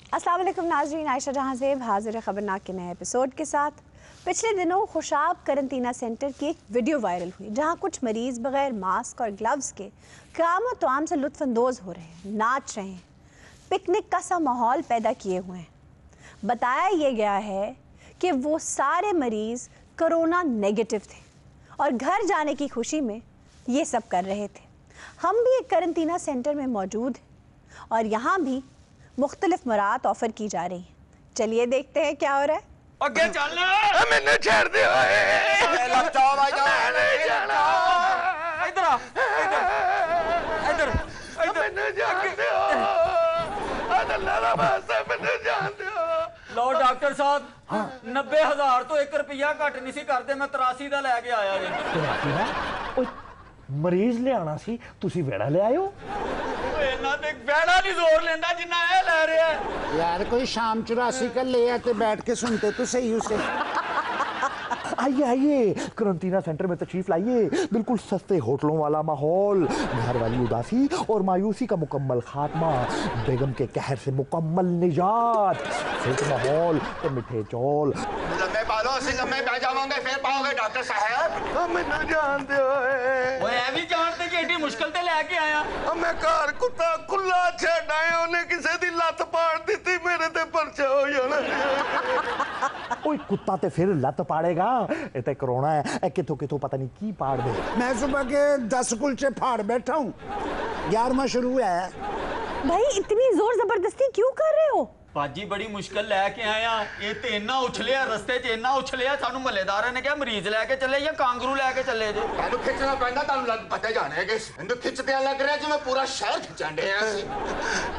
अस्सलाम वालेकुम नाज़रीन, आयशा जहां ज़ेब हाजिर खबरनाक के नए एपिसोड के साथ। पिछले दिनों खुशाब करंतना सेंटर की एक वीडियो वायरल हुई जहां कुछ मरीज बगैर मास्क और ग्लव्स के क़याम व तवाम से लुत्फ़अंदोज़ हो रहे हैं, नाच रहे हैं, पिकनिक का सा माहौल पैदा किए हुए हैं। बताया ये गया है कि वो सारे मरीज़ कोरोना नेगेटिव थे और घर जाने की खुशी में ये सब कर रहे थे। हम भी एक करंतना सेंटर में मौजूद हैं और यहाँ भी मुख्तलिफ मुराद ऑफर की जा रही हैं। चलिए देखते हैं क्या हो रहा है। अगे चलना मैंने छेड़ दिया इधर इधर लो डॉक्टर साहब 90,000 तो 1 रुपया घट नहीं सी करते, मैं 83 का लैके आया जी। मरीज ले आना सी, तुसी वेड़ा ले आयो। इन्ना ते वेड़ा नहीं जोर लेंदा जिन्ना ए ले रहा है यार। कोई शाम 84 का ले आते बैठ के सुनते तो सही उसे। आइए आइए, करंतना सेंटर में तशरीफ लाइए। बिल्कुल सस्ते होटलों वाला माहौल, घर वाली उदासी और मायूसी का मुकम्मल खात्मा, बेगम के कहर से मुकम्मल निजात, फिट माहौल तो मिठे चौल। लम्बे पालो असि लम्बे बैठ जावांगे फिर पाओगे डॉक्टर साहब। मैं ना जानते हो ओए ऐ भी जानते कि एडी मुश्किल ते लेके आया। मैं घर कुत्ता खुला छड़ आया, उन्हें किसी दी लत पाड़ दी, मेरे ते परचा हो जाना। ओए कुत्ता ते फिर लत पाड़ेगा, ये तो कोरोना है, ए किथों किथों पता नहीं की पाड़ दे। मैं सुबह के 10 कुलचे फाड़ बैठा हूँ, 11वां शुरू है। भाई इतनी जोर जबरदस्ती क्यों कर रहे हो? बाजी बड़ी मुश्किल लैके आया, ये ते इन्ना उछलिया रस्ते च, इन्ना उछलिया सानू महल्लेदारां ने कहा मरीज लैके चले या कांगरू लैके चले जे। तानू खिचना पैंदा, तानू लग पते जाने के इंदू खिचते लग रहा जिवें पूरा शहर खिचण दे असि।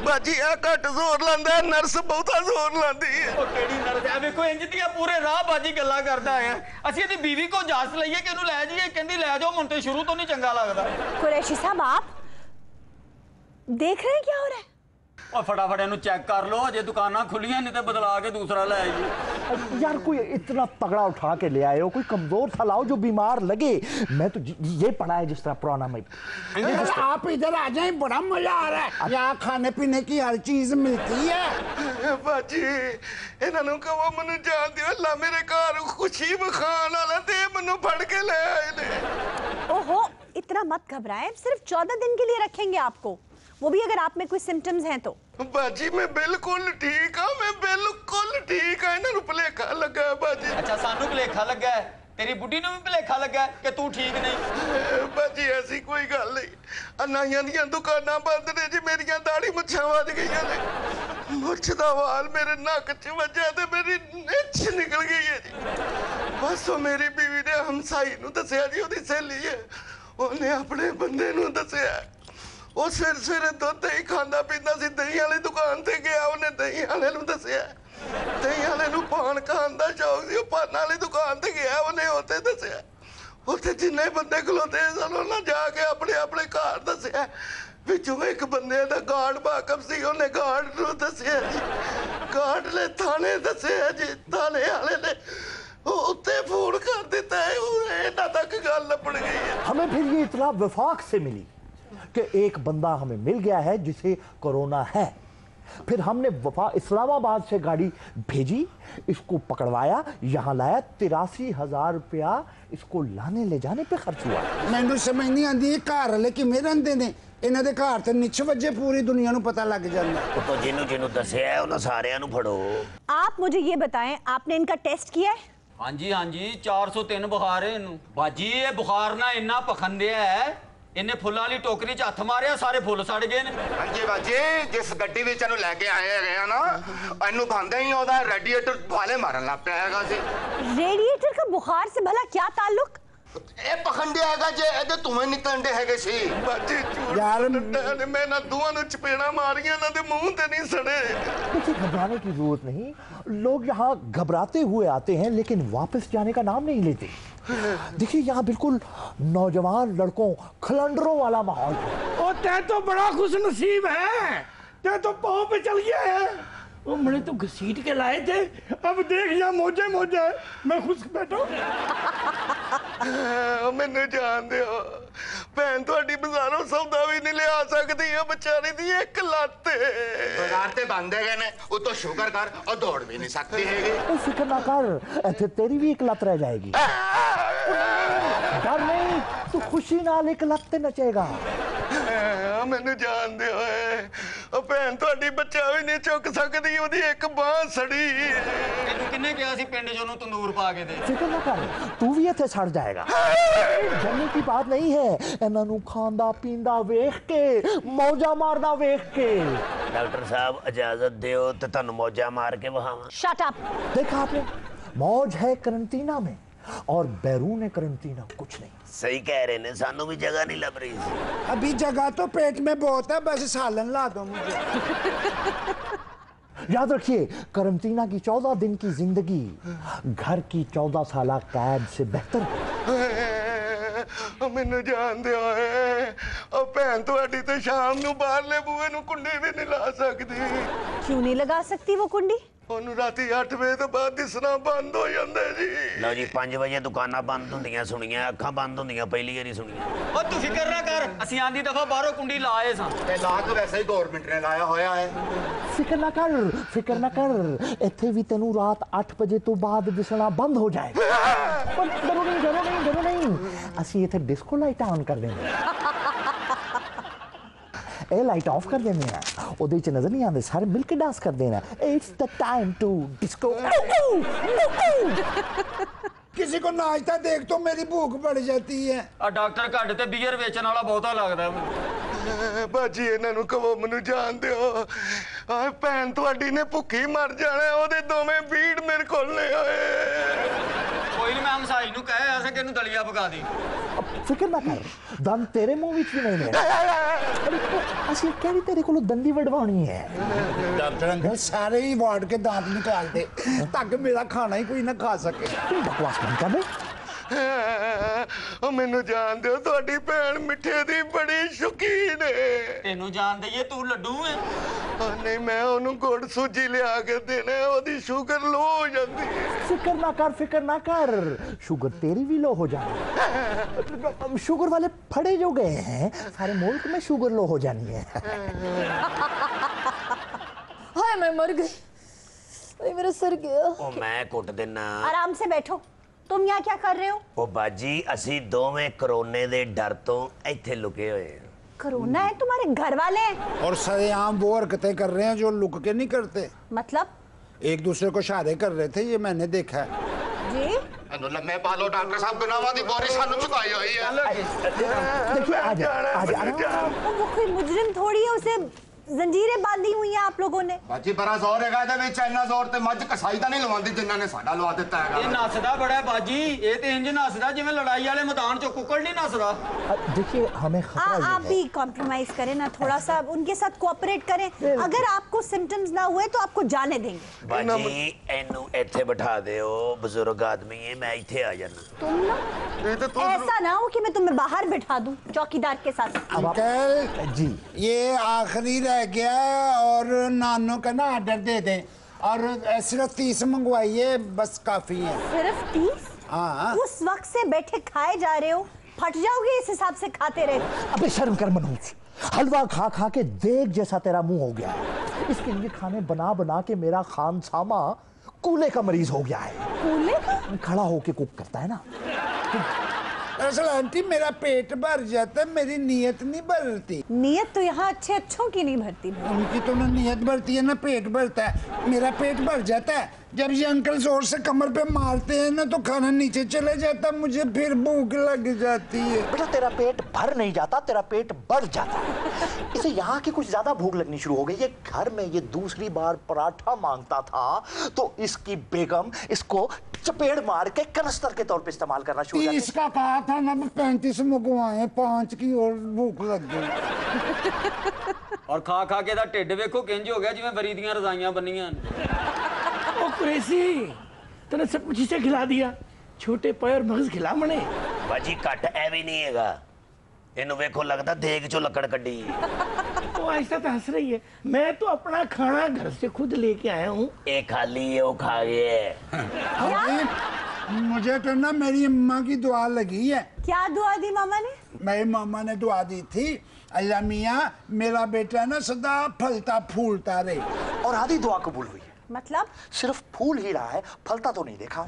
बाजी आ घट जोर लांदा, नर्स बहुता जोर लांदी है। ओ केड़ी नर्स है? वेखो इंज दियां पूरे राह बाजी गल्लां करदा है। असि इहदी बीवी को जांच लईए कि इहनू लै जाईए, कहंदी लै जाओ, मुझे तो शुरू तो नहीं चंगा लगदा। कुरैशी साहब आप देख रहे हैं क्या हो रहा है? और फटाफट इन्हू चेक कर लो, अजे दुकानां खुलियां नहीं तो बदला के दूसरा ले आइए। यार कोई इतना तगड़ा उठा के ले आए हो, कोई कमजोर सा लाओ जो बीमार लगे। मैं तो ये पढ़ा है जिस तरह पुराना में। आप इधर आ जाए, बड़ा मजा आ रहा है। यहाँ खाने पीने की हर चीज मिलती है। बाजी इन्हों कहो मैनू जान दियो, अल्लाह मेरे घर खुशी बखान वाला ते मैनू फड़ के ले आए ने। ओहो इतना मत घबराएं, सिर्फ 14 दिन के लिए रखेंगे आपको, वो भी अगर आप में कोई सिम्टम्स हैं तो। बाजी मैं बिल्कुल ठीक हाँ, मैं बिल्कुल ठीक हाँ। इन्होंने भुलेखा लगा है बाजी। अच्छा सानू भुलेखा लगा है, तेरी बुढ़ी नूं भी भुलेखा लगा है कि तू ठीक नहीं। बाजी ऐसी कोई गल नहीं, अनाइयां दियां दुकानां बंद ने जी, मेरियां दाढ़ी मुच्छां वध गईयां ने, मुछ दा वाल मेरे नक च वज्जा ते मेरी निच्छ निकल गई है जी। बस वो मेरी बीवी ने हमसाई नूं दस्सिया जी, ओहदी सहेली है, ਉਹਨੇ ਆਪਣੇ ਬੰਦੇ ਨੂੰ ਦੱਸਿਆ। ਉਹ ਸਵੇਰੇ ਦੁੱਧ ਹੀ ਖਾਂਦਾ ਪੀਂਦਾ ਸੀ, ਦਹੀਂ ਵਾਲੀ ਦੁਕਾਨ ਤੇ ਗਿਆ, ਉਹਨੇ ਦਹੀਂ ਵਾਲੇ ਨੂੰ ਦੱਸਿਆ। ਦਹੀਂ ਵਾਲੇ ਨੂੰ ਪਾਨ ਖਾਣ ਦਾ ਸ਼ੌਕ ਸੀ, ਉਹ ਪਾਨ ਵਾਲੀ ਦੁਕਾਨ ਤੇ ਗਿਆ, ਉਹਨੇ ਉੱਥੇ ਦੱਸਿਆ। ਉੱਥੇ ਜਿੰਨੇ ਬੰਦੇ ਖਲੋਤੇ ਸਨ ਉਹਨਾਂ ਜਾ ਕੇ ਆਪਣੇ ਆਪਣੇ ਘਰ ਦੱਸਿਆ। ਵਿੱਚੋਂ ਇੱਕ ਬੰਦੇ ਦਾ ਗਾਰਡ ਵਾਕਫ ਸੀ, ਉਹਨੇ ਗਾਰਡ ਨੂੰ ਦੱਸਿਆ ਜੀ, ਗਾਰਡ ਨੇ ਥਾਣੇ ਦੱਸਿਆ ਜੀ, ਥਾਣੇ ਵਾਲੇ ਨੇ फोन कर देता है, तक गल लपड़ गई है। हमें फिर ये इतला वफाक से मिली कि एक बंदा हमें मिल गया है जिसे कोरोना है। फिर हमने इस्लामाबाद से गाड़ी भेजी, इसको पकड़वाया, यहाँ लाया, 83,000 रुपया इसको लाने ले जाने पे खर्च हुआ। मैनू समझ नहीं आती घर वाले किवें रहिंदे ने, इन्हां दे घर ते निछ वजे पूरी दुनिया नूं पता लग जांदा। तो जिन्नू दस्सिया उन्हां सारियां नूं फड़ो। आप मुझे ये बताएं, आपने इनका टेस्ट किया है? हाँ जी 403 बुखार है इनू। बाजी ये बुखार ना इन्ना पखंदिया है, इन्हें फुल्लां वाली टोकरी च हथ मारिया, सारे फुल सड़ गए ने। हाँ जी बाजी, जिस गड्डी विच इहनू लेके आए हैं ना, इहनू भांदे ही ओहदा रेडिएटर वाले मारन लग पिया हैगा सी। रेडिएटर का बुखार से भला क्या ताल्लुक? ए पखंडिया हैगा जे एदे धुएं निकलण दे हैगे सी। बाजी यार मैं ना दोवां नूं चपेड़ा मारियां ना ते मुंह ते नहीं सड़े। देखिए घबराने की जरूरत नहीं, लोग यहाँ घबराते हुए आते हैं लेकिन वापस जाने का नाम नहीं लेते। देखिए यहाँ बिल्कुल नौजवान लड़कों खलंडरों वाला माहौल है। ओ तै तो बड़ा खुश नसीब है, तै तो पाँव पे चल गया है। वो मैंने तो घसीट के लाए थे, अब देख जा मोजे मोजे है, मैं खुश बैठा। मैनू जान दियो भैन थोड़ी बाजारों सौदा भी नहीं लिया सकती है बेचारी दी एक लत्त बाजार ते बंद है ने उतो शुगर कर और दौड़ भी नहीं सकती है। तो फिक्र ना कर, इत्थे तेरी भी एक लत रह जाएगी। डर नहीं, तू खुशी नाल एक लत ते नचेगा। मैनू जान दियो भैन थोड़ी बच्चा भी नहीं चुक सकती, ओदी एक बांह सड़ी। ਤੈਨੂੰ ਕਿੰਨੇ ਕਿਹਾ ਸੀ ਪਿੰਡ 'ਚ ਉਹਨੂੰ ਤੰਦੂਰ ਪਾ ਕੇ ਦੇ? फिक्र ना कर, तू भी इत्थे सड़ जाएगा। डरने की बात नहीं है, इन्हां नू खांदा पींदा वेख के, मौजा मारदा वेख के। डॉक्टर साहब इजाजत दियो तो तुहानू मौजा मार के वहां। Shut up. देखा आपने, मौज है करंटीना में और बैरून करंटीना कुछ नहीं। सही कह रहे ने, सानू भी जगह नहीं लग रही सी। अभी जगह तो पेट में बहुत है, बस सालन ला दो मुझे। याद रखिए, करंटीना की 14 दिन की जिंदगी घर की 14 साल कैद से बेहतर है। मैनू जान दियो भैन थोड़ी तो शाम नू बाहरले बूहे नू कुंडी भी नहीं ला सकती। क्यों नहीं लगा सकती वो कुंडी? ਉਹਨੂੰ ਰਾਤੀ 8 ਵਜੇ ਤੋਂ ਬਾਅਦ ਦਿਸਣਾ ਬੰਦ ਹੋ ਜਾਂਦਾ ਜੀ। ਲਓ ਜੀ 5 ਵਜੇ ਦੁਕਾਨਾਂ ਬੰਦ ਹੁੰਦੀਆਂ ਸੁਣੀਆਂ, ਅੱਖਾਂ ਬੰਦ ਹੁੰਦੀਆਂ ਪਹਿਲੀ ਵਾਰੀ ਸੁਣੀਆਂ। ਉਹ ਤੂੰ ਫਿਕਰ ਨਾ ਕਰ, ਅਸੀਂ ਆਂਦੀ ਦਫਾ ਬਾਹਰੋਂ ਕੁੰਡੀ ਲਾਏ ਸਾਂ। ਤੇ ਲਾ ਕੇ ਵੈਸੇ ਹੀ ਗਵਰਨਮੈਂਟ ਨੇ ਲਾਇਆ ਹੋਇਆ ਹੈ। फिक्र ना कर, फिक्र ना कर, इत्थे भी तेनू रात 8 बजे तो बाद दिसना बंद हो जाएगा। पर डरो नहीं, डरो नहीं, डरो नहीं, असी इत्थे डिस्को लाइट ऑन कर देंगे। ਇਹ ਲਾਈਟ ਆਫ ਕਰ ਦੇਣੀ ਹੈ, ਉਹਦੇ ਚ ਨਜ਼ਰ ਨਹੀਂ ਆਉਂਦੇ, ਸਾਰੇ ਮਿਲ ਕੇ ਡਾਂਸ ਕਰਦੇ ਨੇ। It's the time to disco. किसी को नाचता देख तो मेरी भूख बढ़ जाती है। ਆ ਡਾਕਟਰ ਘੱਟ ਤੇ ਬੀਅਰ ਵੇਚਣ ਵਾਲਾ ਬਹੁਤਾ ਲੱਗਦਾ ਮੈਨੂੰ। ਬਾਜੀ ਇਹਨਾਂ ਨੂੰ ਕਹੋ ਮੈਨੂੰ ਜਾਣ ਦਿਓ। ਆਏ ਭੈਣ ਤੁਹਾਡੀ ਨੇ ਭੁੱਖੀ ਮਰ ਜਾਣਾ, ਉਹਦੇ ਦੋਵੇਂ ਬੀੜ ਮੇਰੇ ਕੋਲ ਨੇ ਆਏ। ਕੋਈ ਨਹੀਂ, ਮੈਂ ਹਮਸਾਈ ਨੂੰ ਕਹਿ ਆਇਆ ਸੀ ਕਿ ਇਹਨੂੰ ਦਲੀਆ ਪਕਾ ਦੇ। ਫਿਕਰ ਨਾ ਕਰ, ਦੰਦ ਤੇਰੇ ਮੂੰਹ ਵਿੱਚ ਵੀ ਨਹੀਂ ਨੇ। ਅਸੀਂ ਕਿਹੜੀ ਤੇਰੇ ਕੋਲੋਂ ਦੰਦੀ ਵਡਵਾਉਣੀ ਹੈ। डॉक्टर अंकल सारे ही वार्ड के दांत निकाल दे ताकि मेरा खाना ही कोई ना खा सके। ਤੂੰ ਬਕਵਾਸ ਨਹੀਂ ਕਰ ਬੇ। ਮੈਨੂੰ ਜਾਣ ਦਿਓ, ਤੁਹਾਡੀ ਭੈਣ ਮਿੱਠੇ ਦੀ ਬੜੀ ਸ਼ੌਕੀਨ ਹੈ। ਤੈਨੂੰ ਜਾਣ ਦਈਏ, ਤੂੰ ਲੱਡੂ ਹੈ। ਨਹੀਂ, ਮੈਂ ਉਹਨੂੰ ਗੁੜ ਸੂਜੀ ਲਿਆ ਕੇ ਦੇਣਾ, ਉਹਦੀ ਸ਼ੂਗਰ ਲੋ ਹੋ ਜਾਂਦੀ ਹੈ। फिक्र ना कर, फिक्र ना कर, शुगर तेरी भी लो हो जाए। शुगर वाले फड़े जो गए हैं, सारे मुल्क में शुगर लो हो जानी है। हाय मैं मर गई, भाई मेरा सर गया। ਉਹ ਮੈਂ ਕੁੱਟ ਦੇਣਾ। आराम से बैठो। तुम यहाँ क्या कर रहे हो? ਉਹ ਬਾਜੀ ਅਸੀਂ ਦੋਵੇਂ ਕਰੋਨੇ ਦੇ ਡਰ ਤੋਂ ਇੱਥੇ ਲੁਕੇ ਹੋਏ ਹਾਂ। कोरोना है, तुम्हारे घर वाले हैं। और सरेआम वो हरकतें कर रहे हैं जो लुक के नहीं करते, मतलब? एक दूसरे को इशारे कर रहे थे, ये मैंने देखा है। जी ਇਹਨੂੰ ਲੰਮੇ ਪਾ ਲਓ ਡਾਕਟਰ ਸਾਹਿਬ, ਗੁਨਾਹਾਂ ਦੀ ਬੋਰੀ ਸਾਨੂੰ ਚੁਕਾਈ ਹੋਈ ਹੈ। देखिए आज आज आराम। वो कोई मुजरिम थोड़ी है, उसे जंजीरें बांधी हुई हैं आप लोगों ने। ਬਾਜੀ ਬੜਾ ਜ਼ੋਰ ਹੈਗਾ ਇਹਦੇ ਵਿੱਚ, ਇੰਨਾ ਜ਼ੋਰ ਤੇ ਮੱਝ ਕਸਾਈ ਤਾਂ ਨਹੀਂ ਲਵਾਉਂਦੀ ਜਿੰਨਾਂ ਨੇ ਸਾਡਾ ਲਵਾ ਦਿੱਤਾ ਇਹ ਹੈਗਾ। ਨੱਸਦਾ ਬੜਾ ਹੈ ਬਾਜੀ, ਇਹ ਤੇ ਇੰਜ ਨੱਸਦਾ ਜਿਵੇਂ ਲੜਾਈ ਵਾਲੇ ਮੈਦਾਨ 'ਚ ਕੁੱਕੜ नहीं नसदा। देखिए हमें खतरा ये आप है। भी कॉम्प्रोमाइज करें ना, थोड़ा सा उनके साथ कोऑपरेट करें। अगर आपको सिम्टम्स ना हुए तो आपको जाने देंगे। ਬਾਜੀ ਇਹਨੂੰ ਇੱਥੇ ਬਿਠਾ ਦਿਓ, ਬਜ਼ੁਰਗ ਆਦਮੀ ਹੈ, ਮੈਂ ਇੱਥੇ ਆ ਜਾਣਾ। तुम ना ਇਹ ਤਾਂ ਤੂੰ ऐसा ना हो कि मैं तुम्हें बाहर बिठा दूं चौकीदार के साथ। अंकल जी ये आखिरी रह गया है और नानों का ना ऑर्डर दे दें और सिर्फ 30 मंगवाइए, बस काफी है। सिर्फ 30? हाँ। उस वक्त से बैठे खाए जा रहे हो, फट जाओगे इस हिसाब से खाते रहे। अबे शर्म कर मनहूस, हलवा खा खा के देग जैसा तेरा मुंह हो गया है। इसके लिए खाने बना बना के मेरा खानसामा कूले का मरीज हो गया है। कूले का? खड़ा होके कुक करता है ना। दरअसल आंटी मेरा पेट भर जाता है, मेरी नीयत नहीं भरती। नियत तो यहाँ अच्छे अच्छों की नहीं भरती भाई। उनकी तो ना नीयत भरती है ना पेट भरता है। मेरा पेट भर जाता है जब ये अंकल जोर से कमर पे मारते हैं ना, तो खाना नीचे चले जाता है, मुझे फिर भूख लग जाती है। बेटा तेरा पेट भर नहीं जाता, तेरा पेट बढ़ जाता है। इसे यहाँ की कुछ ज्यादा भूख लगनी शुरू हो गई। ये घर में ये दूसरी बार पराठा मांगता था तो इसकी बेगम इसको चपेड़ मार के कनस्तर के तौर पे इस्तेमाल करना शुरू कर 30 का कहा था ना, 35 मंगवाए, 5 की और भूख लग गई। ਔਰ ਖਾ ਖਾ ਕੇ ਦਾ ਢਿੱਡ ਵੇਖੋ ਕਿੰਜ ਹੋ ਗਿਆ ਜਿਵੇਂ ਵਰੀ ਦੀਆਂ ਰਜ਼ਾਈਆਂ ਬੰਨੀਆਂ ਨੇ। ओ कुरैसी, तूने सब कुछ इसे खिला दिया, छोटे पैर मगज खिला मने। ਬਾਜੀ ਘੱਟ ਐ ਵੀ ਨਹੀਂ ਹੈਗਾ, ਇਹਨੂੰ ਵੇਖੋ ਲੱਗਦਾ ਦੇਗ ਚੋਂ ਲੱਕੜ ਕੱਢੀ। वो आहिस्ता तो हंस रही है। मैं तो अपना खाना घर से खुद लेके आया हूँ। एक खाली है वो खा गए। मुझे तो ना मेरी अम्मा की दुआ लगी है। क्या दुआ दी मामा ने? मेरी मामा ने दुआ दी थी, अल्लाह मियाँ मेरा बेटा ना सदा फलता फूलता रहे। और आधी दुआ कबूल हुई है। मतलब? सिर्फ फूल ही रहा है, फलता तो नहीं देखा।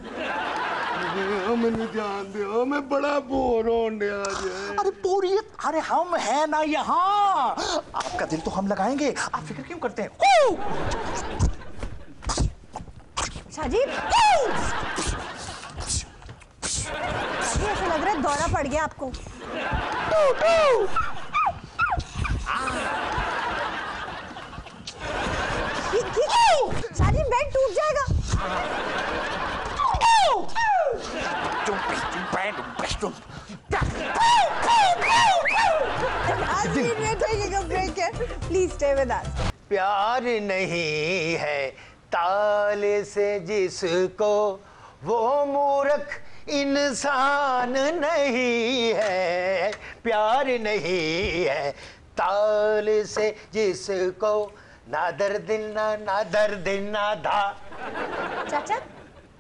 मैंने जान दो, मैं बड़ा बोर होने आ जाए। अरे बोरियत, अरे हम हैं ना यहाँ। आपका दिल तो हम लगाएंगे, आप फिक्र क्यों करते हैं? शाजी ऐसा लग रहा है दौरा पड़ गया आपको। शाजी बेड टूट जाएगा। प्लीज स्टे विद अस। प्यार नहीं है ताल से जिसको, वो मूर्ख इंसान नहीं है। प्यार नहीं है ताल से जिसको, ना दर्द ना दर्द ना धा। चाचा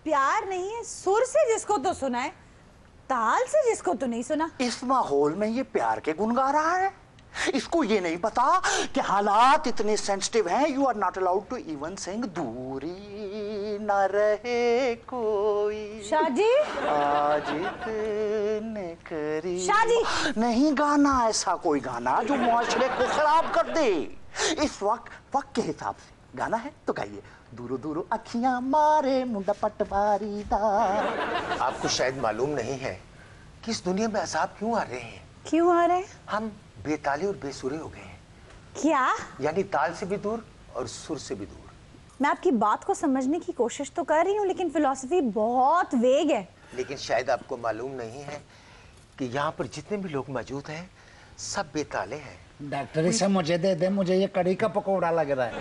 प्यार नहीं है सुर से जिसको तो सुना है, ताल से जिसको तो नहीं सुना। इस माहौल में ये प्यार के गुन गा रहा है। इसको ये नहीं पता कि हालात इतने सेंसिटिव हैं। You are not allowed to even sing दूरी न रहे कोई। शाजी आज इतने करीब। शाजी नहीं गाना ऐसा कोई गाना जो मुआशरे को खराब कर दे। इस वक्त के हिसाब से गाना है तो गाइए। दूरो दूरो अखियां मारे मुंडा पटवारी दा। आपको शायद मालूम नहीं है कि इस दुनिया में अजाब क्यों आ रहे हैं। क्यों आ रहे हैं? हम बेताले और बेसुरे हो गए हैं। क्या? यानी ताल से भी दूर और सुर से भी दूर। मैं आपकी बात को समझने की कोशिश तो कर रही हूँ, लेकिन फिलॉसफी बहुत वेग है। लेकिन शायद आपको मालूम नहीं है कि यहाँ पर जितने भी लोग मौजूद हैं सब बेताले हैं। डॉक्टर इसे मुझे दे दे, मुझे ये कड़ी का पकौड़ा लग रहा है।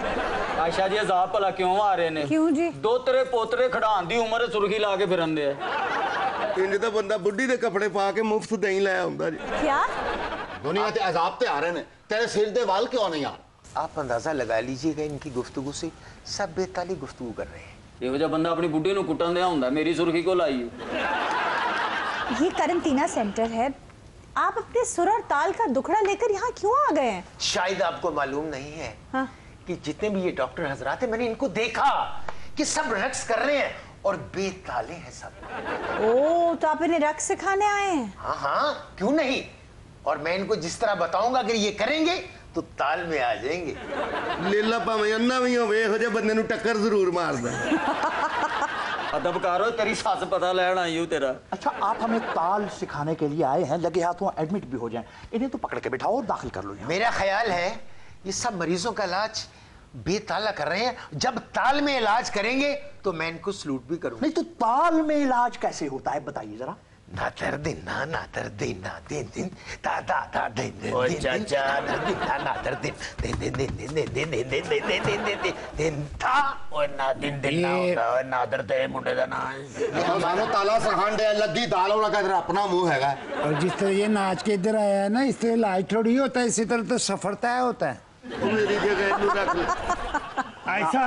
आयशा जी अजाब भला क्यों आ रहे ने? क्यों जी? दो तेरे पोतरे खड़ान दी उम्र सुर्खी ला के फिरन दे। इंज दा बंदा बुढ़ी दे कपड़े पा के मुफ्त दही लै आउंदा जी। क्या? दुनिया ते अजाब ते आ रहे ने, तेरे सिर दे वाल क्यों नहीं आ? आप अंदाजा लगा लीजिएगा इनकी गुफ्तगू से, सब बेताली गुफ्तगू कर रहे हैं। ਇਹੋ ਜਿਹਾ ਬੰਦਾ अपनी बुढ़ी ਨੂੰ ਕੁੱਟਣ ਦਿਆ ਹੁੰਦਾ, ਮੇਰੀ ਸੁਰਖੀ को लाई। ये करंटीना सेंटर है, आप अपने सुर और ताल का दुखड़ा लेकर यहाँ क्यों आ गए हैं? शायद आपको मालूम नहीं है हाँ? कि जितने भी ये डॉक्टर हजरात हैं, मैंने इनको देखा कि सब रक्स कर रहे हैं और बेताले हैं सब। ओ, तो आप इन्हें रक्स सिखाने आए हैं? हाँ हाँ, क्यों नहीं। और मैं इनको जिस तरह बताऊंगा अगर ये करेंगे तो ताल में आ जाएंगे। लीला भावें अन्ना भी होवे, ਇਹੋ ਜਿਹੇ ਬੰਦੇ ਨੂੰ टक्कर जरूर मारदा। अदब करो, तेरी सस पता लेना आई हूँ तेरा। अच्छा, आप हमें ताल सिखाने के लिए आए हैं, लगे हाथों एडमिट भी हो जाएं। इन्हें तो पकड़ के बिठाओ और दाखिल कर लो यहाँ। मेरा ख्याल है ये सब मरीजों का इलाज बेताला कर रहे हैं। जब ताल में इलाज करेंगे तो मैं इनको सलूट भी करूंगा। नहीं तो ताल में इलाज कैसे होता है बताइए जरा। ना तर दिन ना तर दिन ना दिन दिन ता ता ता दिन दिन ओए दिन चाचा, दिन ना तर दिन दिन दिन दिन दिन दिन दिन दिन दिन दिन दिन दिन दिन दिन था और ना दिन दिन ना होता और ना दर दे मुंडे दा ना मानो ताला सरहान दे लद्दी दाल वाला का अपना मुंह हैगा। और जिस तरह ये नाच के इधर आया है ना, इस तरह इलाज थोड़ी होता है, इसी तरह तो सफर तय होता है। मेरी जगह इन्नू रख ले। ऐसा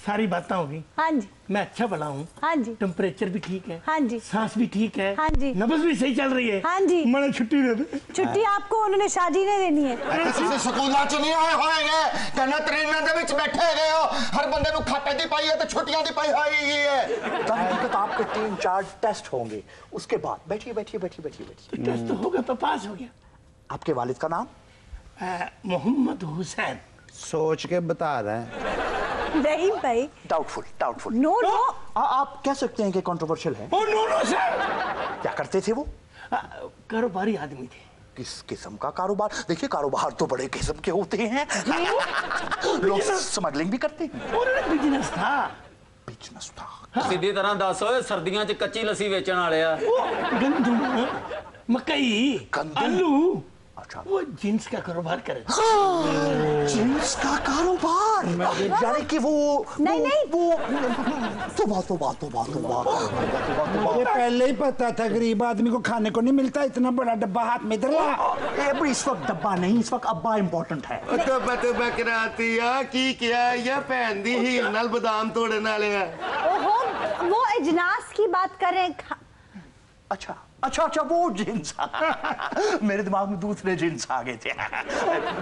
सारी बातें होगी। हाँ जी। मैं अच्छा भला हूँ। हाँ जी। टेम्परेचर भी ठीक है। हाँ जी। सांस भी ठीक है। हाँ जी। नब्ज भी सही चल रही है। हाँ जी। मैंने छुट्टी दे दी। छुट्टी आपको उन्होंने शादी ने देनी है। ਤੁਸੀਂ ਸਕੂਲਾਂ ਚ ਨਹੀਂ ਆਏ ਹੋਏਗੇ, ਕਹਿੰਦਾ ਟ੍ਰੇਨਾਂ ਦੇ ਵਿੱਚ ਬੈਠੇ ਗਏ ਹੋ, ਹਰ ਬੰਦੇ ਨੂੰ ਖਾਤੇ ਦੀ ਪਾਈ ਹੈ ਤੇ ਛੁੱਟੀਆਂ ਦੀ ਪਾਈ ਹੋਈ है। तो आपके 3-4 टेस्ट होंगे, उसके बाद बैठिए बैठिए बैठिए बैठिए बैठिए। टेस्ट तो हो गया, तो पास हो गया। आपके वालिद का नाम? मोहम्मद हुसैन। सोच के बता रहा है। नहीं भाई। Doubtful doubtful. No no. आप कह सकते हैं कि कंट्रोवर्शियल है। Oh no no sir. क्या करते थे वो? कारोबारी आदमी थे। किस किस्म का कारोबार? देखिए, कारोबार तो बड़े किस्म के होते हैं। लोग स्मगलिंग भी करते हैं। उन्होंने बिजनेस था। बिजनेस था। सीधी तरह दस ओए, सर्दियां च कच्ची लस्सी बेचण वाले आ। गंदम, मकई, आलू, अच्छा, वो जींस का कारोबार करे। जींस का कारोबार, यानी कि वो नहीं वो तोबा। मुझे पहले ही पता था गरीब आदमी को खाने को नहीं मिलता, इतना बड़ा डब्बा हाथ में इधर ला। इस वक्त डब्बा नहीं, इस वक्त अब्बा इम्पोर्टेंट है। तो कराती आ की किया या भैन दी हील नाल बादाम तोड़न वाले आ। ओहो, वो इजनास की बात कर रहे हैं। अच्छा वो जिन्स मेरे दिमाग में दूसरे जिन्स आ गए थे।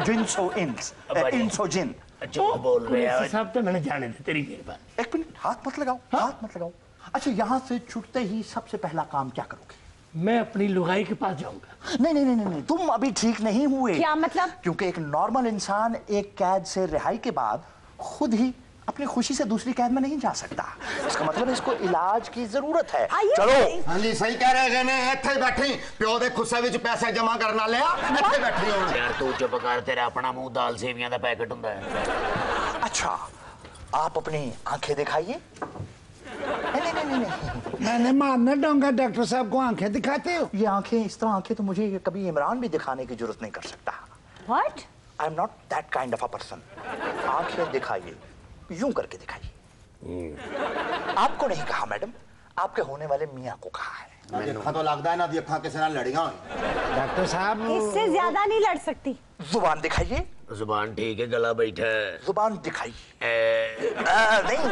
जिन्सो इंसो जिन। जो बोल रहे हैं साहब तो मैंने जाने थे, तेरी मेहरबानी। एक मिनट, हाथ मत लगाओ। अच्छा, यहाँ से छुटते ही सबसे पहला काम क्या करोगे? मैं अपनी लुगाई के पास जाऊंगा। नहीं, तुम अभी ठीक नहीं हुए। क्या मतलब? क्योंकि एक नॉर्मल इंसान एक कैद से रिहाई के बाद खुद ही अपनी खुशी से दूसरी कैद में नहीं जा सकता। इसका मतलब इसको इलाज की जरूरत है। चलो। हाँ जी, सही कह रहे हैं। इत्थे बैठी प्यो दे खुस्से विच पैसे जमा करना लिया, इत्थे बैठी हो। यार तू चुप कर, तेरा अपना मुंह दाल सेवियां दा पैकेट हुंदा है। अच्छा, आप अपनी आंखें दिखाइए। नहीं, मैंने मारना डोंगा डॉक्टर साहब को आंखें दिखाते हो? ये आंखें, इस तरह आंखें तो मुझे कभी इमरान भी दिखाने की जरूरत नहीं कर सकता। What? I am not that kind of a person. आंखें दिखाइए, यूं करके दिखाइए। आपको नहीं कहा मैडम, आपके होने वाले मियाँ को कहा है। अखा तो लगता है ना दी अखा किसी नाल लड़ियां होई। डॉक्टर साहब इससे ज्यादा नहीं लड़ सकती। जुबान दिखाइए। जुबान ठीक है, गला बैठा है। जुबान दिखाइए। नहीं,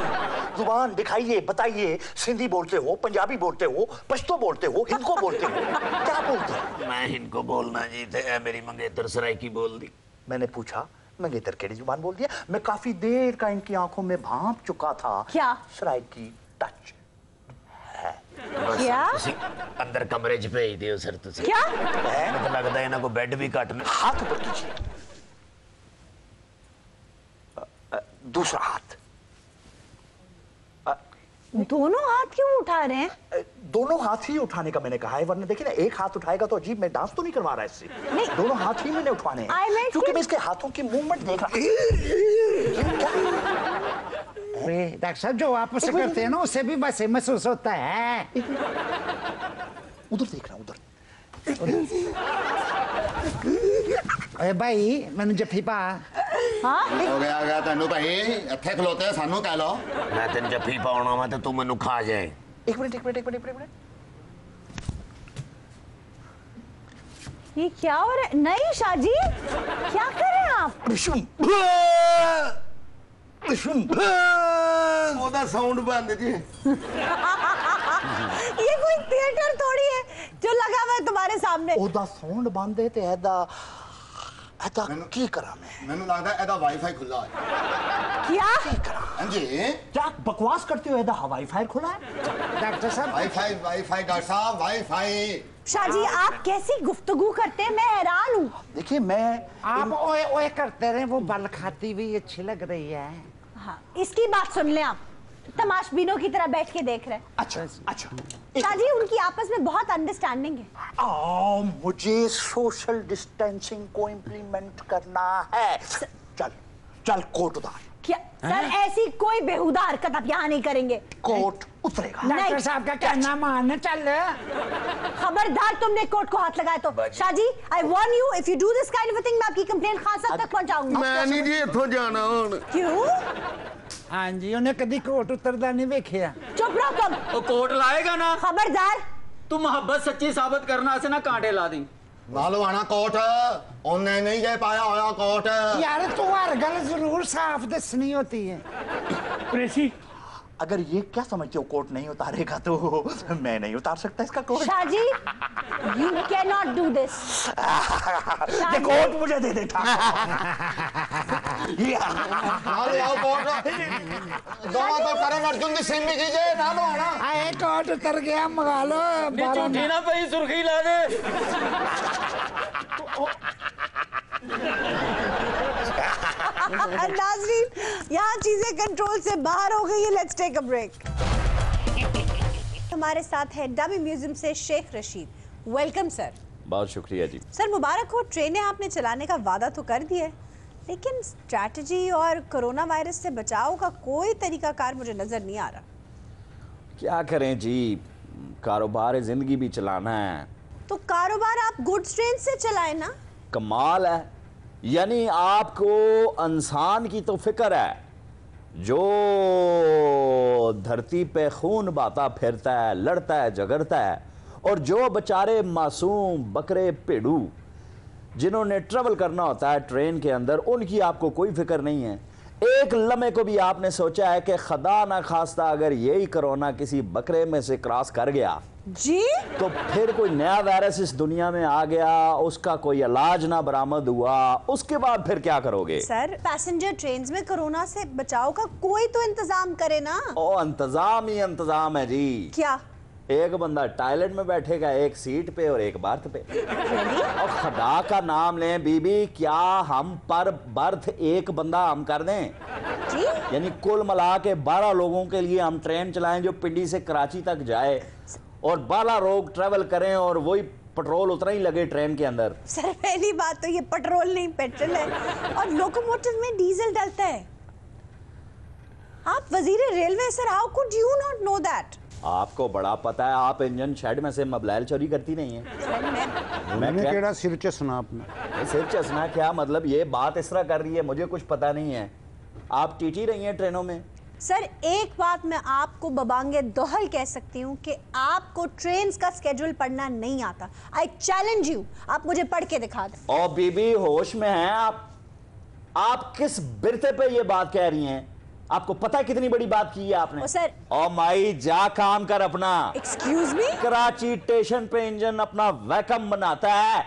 जुबान दिखाइए। बताइए, सिंधी बोलते हो, पंजाबी बोलते हो, पश्तो बोलते हो, हिंदको बोलते हो, क्या बोलते हो? मैं इनको बोलना जी थे, मेरी मंगेतर सरायकी बोल दी। मैंने पूछा, मंगेतर केड़ी जुबान बोल दिया? मैं काफी देर का इनकी आंखों में भांप चुका था। क्या? सरायकी टच है। क्या? अंदर कमरे च भेज दियो सर तुसी। क्या? मुझे लगता है इन्हां को बेड भी घट। हाथ ऊपर कीजिए। दूसरा हाथ। दोनों हाथ क्यों उठा रहे हैं? दोनों हाथ ही उठाने का मैंने कहा है, वरना देखिए ना, एक हाथ उठाएगा तो अजीब, मैं डांस तो नहीं करवा रहा इससे। नहीं। दोनों हाथ ही मैंने उठाने I हैं, meant क्योंकि कि- मैं इसके हाथों की मूवमेंट देख रहा। डॉक्टर साहब जो आप उसे करते हैं ना, उससे भी बस महसूस होता है। उधर देख रहा, उधर। अरे भाई मैंने जफ्फी पा। हाँ? हो गया तेनू भाई, इत्थे खलोते सानू कह लो। मैं तेन जफ्फी पाउणा वा ते तू मैनू खा जाए। एक मिनट। ये क्या हो रहा है? नहीं शाहजी, क्या कर रहे हैं आप? ਉਹਦਾ ਸਾਊਂਡ ਬੰਦ जी। ये कोई थिएटर थोड़ी है जो लगा हुआ है तुम्हारे सामने। ओदा साउंड बंद है ते ऐदा की करा मैं? ਮੈਨੂੰ ਲੱਗਦਾ ਇਹਦਾ ਵਾਈਫਾਈ ਖੁੱਲਾ ਹੈ। क्या? ਹਾਂਜੀ, क्या बकवास करते हो? ऐदा हवाई फायर खुला है। डॉक्टर साहब वाईफाई डॉक्टर साहब, वाईफाई। शाहजी आप कैसी गुफ्तगू करते हैं, मैं हैरान हूँ। देखिए, मैं आप ओए ओए करते रहे, वो बल खाती हुई अच्छी लग रही है। हाँ, इसकी बात सुन ले आप, तमाशबीनों की तरह बैठ के देख रहे हैं। अच्छा। शाहजी उनकी आपस में बहुत अंडरस्टैंडिंग है। मुझे सोशल डिस्टेंसिंग को इम्प्लीमेंट करना है। चल कोट उतार। क्या सर, ऐसी कोई बेहुदा हरकत आप यहाँ नहीं करेंगे। कोट उतरेगा। डॉक्टर साहब का कहना मान। चल खबरदार तुमने कोर्ट को हाथ लगाया तो। Shahji I warn you, if you do this kind of thing मैं आपकी कंप्लेंट खान साहब तक पहुंचाऊंगी। मैं नहीं जी इत्थों जाना हुण। क्यों? हाँ जी, उन्हें कभी कोट उतरदा नहीं वेखिया। चुप रहो तुम। ਉਹ ਕੋਟ ਲਾਏਗਾ ਨਾ, खबरदार। ਤੂੰ ਮੁਹੱਬਤ ਸੱਚੀ ਸਾਬਤ ਕਰਨ ਵਾਸਤੇ ਨਾ ਕਾਂਟੇ ਲਾ ਦੀ। ਨਾਲੋ ਆਣਾ ਕੋਟ, ਉਹਨੇ नहीं जे पाया होया कोट। यार तू हर गल जरूर साफ दसनी होती है। कुरैशी, अगर ये क्या समझते हो कोट नहीं उतारेगा तो मैं नहीं उतार सकता इसका coat. Shahji you can not do this. ये कोट मुझे दे देता। नालो आओ कोट। दोनों तो करण अर्जुन की सिम भी कीजिए, नालो आना। आए कोट उतर गया, मंगा लो। ਨੀ ਝੂਠੀ ਨਾ ਪਈ ਸੁਰਖੀ ਲਾ ਦੇ। नाज़रीन, यहाँ चीजें कंट्रोल से बाहर हो गई है। Let's take a break. हमारे साथ है डमी म्यूजियम से शेख रशीद। Welcome sir. बहुत शुक्रिया जी। सर मुबारक हो, ट्रेनें आपने चलाने का वादा तो कर दिया है, लेकिन स्ट्रैटेजी और कोरोना वायरस से बचाव का कोई तरीकाकार मुझे नजर नहीं आ रहा। क्या करें जी, कारोबार ज़िंदगी भी चलाना है। तो कारोबार आप गुड्स ट्रेन से चलाए ना। कमाल है। यानी आपको इंसान की तो फिक्र है, जो धरती पे खून बहाता फिरता है, लड़ता है, झगड़ता है, और जो बेचारे मासूम बकरे पेड़ू जिन्होंने ट्रेवल करना होता है ट्रेन के अंदर, उनकी आपको कोई फिक्र नहीं है। एक लम्हे को भी आपने सोचा है कि खुदा ना खास्ता अगर यही कोरोना किसी बकरे में से क्रॉस कर गया जी, तो फिर कोई नया वायरस इस दुनिया में आ गया, उसका कोई इलाज ना बरामद हुआ, उसके बाद फिर क्या करोगे? सर पैसेंजर ट्रेन्स में कोरोना से बचाव का कोई तो इंतजाम करे ना। ओ इंतजाम ही इंतजाम है जी। क्या? एक बंदा टॉयलेट में बैठेगा, एक सीट पे और एक बर्थ पे। और खुदा का नाम लें बीबी, क्या हम पर बर्थ एक बंदा हम कर दें? जी? यानी कुल मिला के 12 लोगों के लिए हम ट्रेन चलाएं जो पिंडी से कराची तक जाए, और 12 लोग ट्रेवल करें और वही पेट्रोल उतना ही लगे ट्रेन के अंदर। सर पहली बात तो ये पेट्रोल नहीं पेट्रोल है, और लोकोमोटिव में डीजल डलता है। आप वजीर railway sir, how could you not know that? आपको बड़ा पता है, आप इंजन शेड में से मबलैल चोरी करती नहीं है। मैंने केड़ा सिर चसना अपना? सिर चसना क्या मतलब? ये बात इस तरह कर रही है, मुझे कुछ पता नहीं है। आप टीटी रही हैं ट्रेनों में? सर एक बात मैं आपको बबांगे दोहल कह सकती हूँ कि आपको ट्रेन्स का स्केड्यूल पढ़ना नहीं आता। आई चैलेंज यू, आप मुझे पढ़ के दिखा दें। ओ बीबी होश में हैं आप किस बिरते पे ये बात कह रही हैं? आपको पता है कितनी बड़ी बात की है आपने? ओ सर, ओ माई जा काम कर अपना। Excuse me? कराची स्टेशन पे इंजन अपना वैकम बनाता है।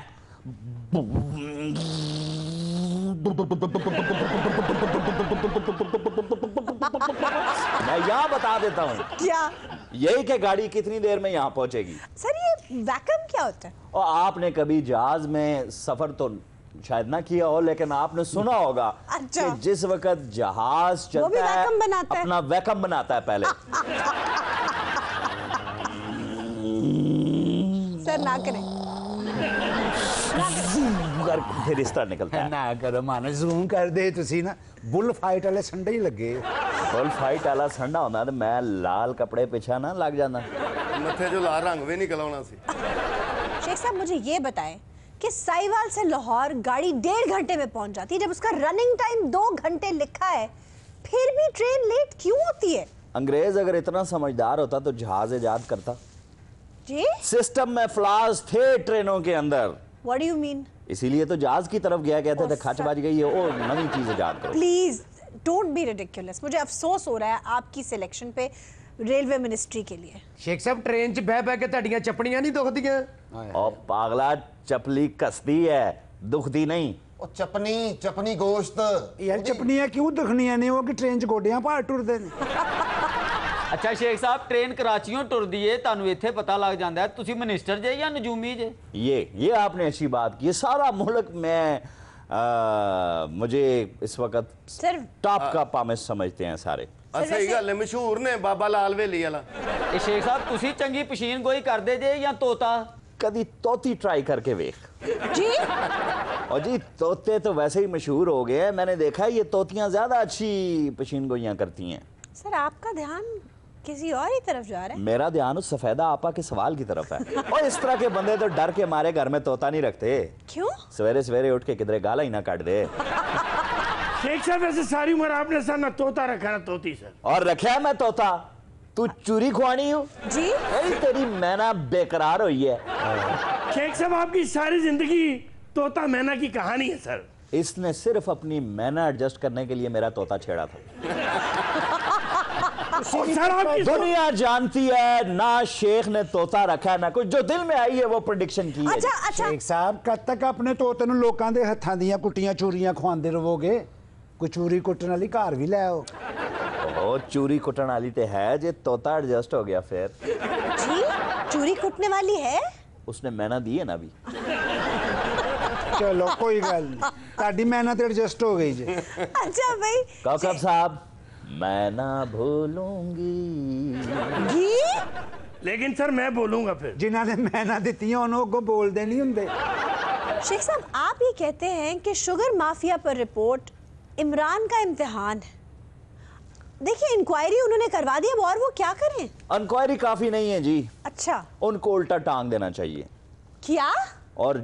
मैं यहाँ बता देता हूँ क्या? यही कि गाड़ी कितनी देर में यहाँ पहुंचेगी। सर ये वैकम क्या होता है? और आपने कभी जहाज में सफर तो शायद ना किया हो, लेकिन आपने सुना होगा अच्छा। कि जिस वक्त जहाज वो भी चलता है वैकम बनाता है? अपना वैकम बनाता है पहले। सर ना करें, फिर इस तरह निकलता है। ना करो माना, जूम कर दे तुसी ना। बुल फाइट वाले संडे ही लगे। बुल फाइट वाला संडा होंदा ते मैं लाल कपड़े पिछा ना लग जाता। मथे जो लाल रंग भी निकल आना सी। शेख साहब मुझे ये बताएं कि साहिवाल से लाहौर गाड़ी 1.5 घंटे में पहुंच जाती है, जब उसका रनिंग टाइम 2 घंटे लिखा है, फिर भी ट्रेन लेट क्यों होती है? अंग्रेज अगर इतना समझदार होता तो जहाज इजाद करता। जी? सिस्टम में फ्लॉज थे ट्रेनों के अंदर। What do you mean? इसीलिए तो जहाज की तरफ गया, कहते थे खच बज गई है, ओ नई चीज इजाद करो। Please don't be ridiculous. मुझे अफसोस हो रहा है आपकी सिलेक्शन पे रेलवे मिनिस्ट्री के लिए। शेख साहब ट्रेन च बह के ਤੁਹਾਡੀਆਂ चपड़ियां नहीं दुखदियां? और पागला चपली कसदी है, दुखदी नहीं। ओ चपनी चपनी गोश्त यार चपनियां क्यों दुखनियां ने? वो कि ट्रेन च गोडियां भार टुरदे ने। अच्छा शेख साहब ट्रेन कराचियों टुरदी है, ਤੁਹਾਨੂੰ ਇੱਥੇ पता लग जाता है ਤੁਸੀਂ मिनिस्टर जे या नजूमी जे? ये आपने अच्छी बात की। सारा मुल्क में मुझे इस वक्त सर टॉप का पामिस समझते हैं सारे। सही गल है, मशहूर ने बाबा लाल वेली वाला। ਇਹ शेख साहब ਤੁਸੀਂ ਚੰਗੀ ਪਸ਼ੀਨ ਗੋਈ ਕਰਦੇ ਜੇ ਜਾਂ ਤੋਤਾ? कभी तोती ट्राई करके वेख। जी? और जी तोते तो वैसे ही मशहूर हो गए हैं, मैंने देखा है ये तोतियां ज्यादा अच्छी पशीन गोइयां करती हैं। सर आपका ध्यान किसी और ही तरफ जा रहा है। मेरा ध्यान उस सफेदा आपा के सवाल की तरफ है। और इस तरह के बंदे तो डर के मारे घर में तोता नहीं रखते। क्यों? सवेरे सवेरे उठ के किधरे गाला ही ना काट दे। शेख साहब वैसे सारी उम्र आपने सर ना तोता रखा ना तोती सर। और रखा है मैं तोता, तू चूरी खुआनी हो जी? यही तेरी मैना बेकरार हुई है। शेख साहब आपकी सारी जिंदगी तोता मैना की कहानी है सर। इसने सिर्फ अपनी मैना एडजस्ट करने के लिए मेरा तोता छेड़ा था। सर आपकी दुनिया जानती है ना शेख ने तोता रखा है ना कुछ, जो दिल में आई है वो प्रेडिक्शन की है। अच्छा अच्छा शेख साहब कद तक अपने तोते ਨੂੰ ਲੋਕਾਂ ਦੇ ਹੱਥਾਂ ਦੀਆਂ ਕੁੱਟੀਆਂ ਚੂਰੀਆਂ ਖਵਾਉਂਦੇ ਰਹੋਗੇ? ਕੋਈ ਚੂਰੀ ਕੁੱਟਣ ਵਾਲੀ ਘਰ ਵੀ ਲੈ ਆਓ। ओ चूरी कुटन वाली तो है, जे तोता एडजस्ट हो गया फिर। जी? चूरी कुटने वाली है? उसने मैना दी है ना अभी। चलो कोई गल नहीं, ਤੁਹਾਡੀ ਮਿਹਨਤ ਐਡਜਸਟ ਹੋ गई जी। अच्छा भाई कौकब साहब मैं ना भूलूंगी। जी? लेकिन सर मैं बोलूंगा फिर। ਜਿਨ੍ਹਾਂ ਨੇ ਮਿਹਨਤ ਦਿੱਤੀਆਂ ਉਹਨੂੰ ਅੱਗੋਂ ਬੋਲਦੇ ਨਹੀਂ ਹੁੰਦੇ। शेख साहब आप ये कहते हैं कि शुगर माफिया पर रिपोर्ट इमरान का इम्तिहान है। देखिए इंक्वायरी उन्होंने करवा दी, अब और वो क्या करें? इंक्वायरी काफी नहीं है जी, अच्छा उनको उल्टा टांग देना चाहिए। क्या? और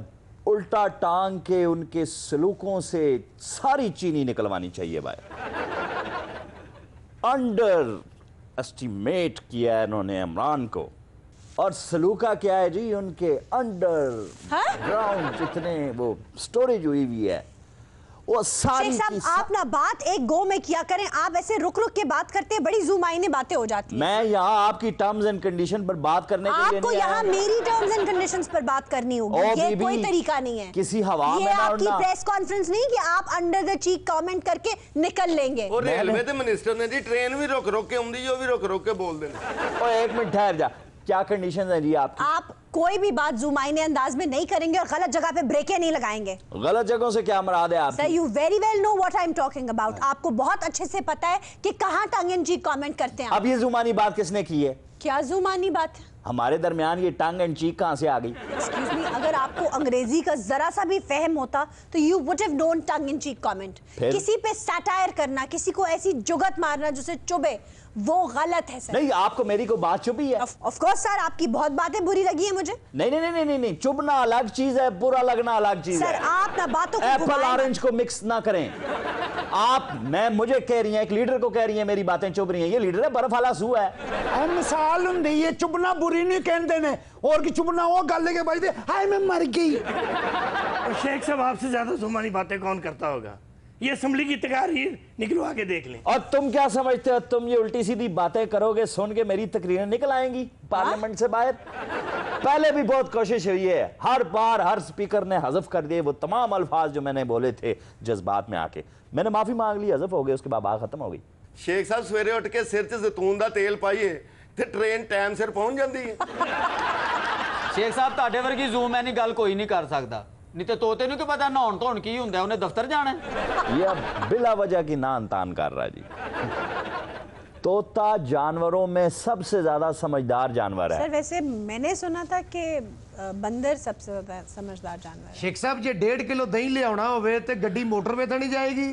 उल्टा टांग के उनके सलूकों से सारी चीनी निकलवानी चाहिए भाई। अंडर एस्टिमेट किया है इन्होंने इमरान को, और सलूका क्या है जी, उनके अंडर ग्राउंड जितने वो स्टोरेज हुई है वो सारी शेख साहब, आप ना बात एक गो में किया करें, आप ऐसे रुक रुक के बात करते हैं, बड़ी जुमाइने बातें हो जाती हैं। मैं यहाँ आपकी टर्म्स एंड कंडीशन पर बात करने के लिए आपको यहाँ मेरी टर्म्स एंड कंडीशंस पर बात करनी होगी, ये कोई तरीका नहीं है। किसी हवा में ये आपकी प्रेस कॉन्फ्रेंस नहीं कि आप अंडर द चीक कमेंट करके निकल लेंगे। और रेलवे के मिनिस्टर ने जी ट्रेन भी रोक रोक के आउंदी, वो भी रोक रोक के बोल देना। और एक मिनट ठहर जा, क्या कंडीशन है जी आपकी? आप कोई भी बात जुमाइने अंदाज में नहीं करेंगे और गलत जगह पे ब्रेकें नहीं लगाएंगे। गलत जगहों से क्या मुराद है आपकी? Sir, you very well know what I am talking about. आपको बहुत अच्छे से पता है कि कहां टंग एंड चीक कमेंट करते हैं। अब ये जुमानी बात किसने की है? क्या जुमानी बात? हमारे दरमियान ये टंग एंड चीक कहां से आ गई? एक्सक्यूज मी, अगर आपको अंग्रेजी का जरा सा भी फहम होता तो you would have known tongue in cheek comment. किसी पे सैटायर करना, किसी को ऐसी जुगत मारना जिसे चुभे, वो गलत है सर। नहीं, आपको मेरी को बात चुभी है? ऑफ कोर्स सर, आपकी बहुत बातें बुरी लगी है मुझे। नहीं नहीं नहीं नहीं नहीं, चुभना अलग चीज है, बुरा लगना अलग चीज है। सर, आप ना बातों को एप्पल ऑरेंज को मिक्स ना करें। आप मुझे कह रही हैं, एक लीडर को कह रही हैं मेरी बातें चुभ रही हैं। ये लीडर है, बर्फ वाला सू है। मिसाल होंदी है, चुभना बुरी नहीं कहते ने, और की चुभना वो गल के भाई हाय मैं मर गई। शेख साहब, आपसे ज्यादा जुबानी बातें कौन करता होगा? ये असेंबली की तकरीर निकलवा के देख लें। और तुम क्या समझते हो, तुम ये उल्टी सीधी बातें करोगे, सुन के मेरी तकरीरें निकल आएंगी पार्लियामेंट से बाहर? पहले भी बहुत कोशिश हुई है, हर बार हर स्पीकर ने हज़फ कर दिए वो तमाम अल्फाज जो मैंने बोले थे जज्बात में आके। मैंने माफी मांग ली, हज़फ हो गए, उसके बाद बात खत्म हो गई। शेख साहब, सवेरे उठ के सिर च जैतून का तेल पाइए तो ट्रेन टाइम सिर पहुंच जाती है। शेख साहब, ਤੁਹਾਡੇ ਵਰਗੀ ਜ਼ੂਮ ਐਨੀ ਗੱਲ ਕੋਈ ਨਹੀਂ ਕਰ ਸਕਦਾ। नहीं तो तोते नहीं पता नहाउण धोण की हुंदा, उन्हें दफ्तर जाना है। ये बिला वजह की ना तान कर रहा जी। तोता जानवरों में सबसे ज्यादा समझदार जानवर है। सर, वैसे मैंने सुना था कि बंदर सबसे ज्यादा समझदार जानवर है। शेख साहब, जे 1.5 किलो दही ले आना होवे ते गड्डी मोटरवे तो नहीं जाएगी?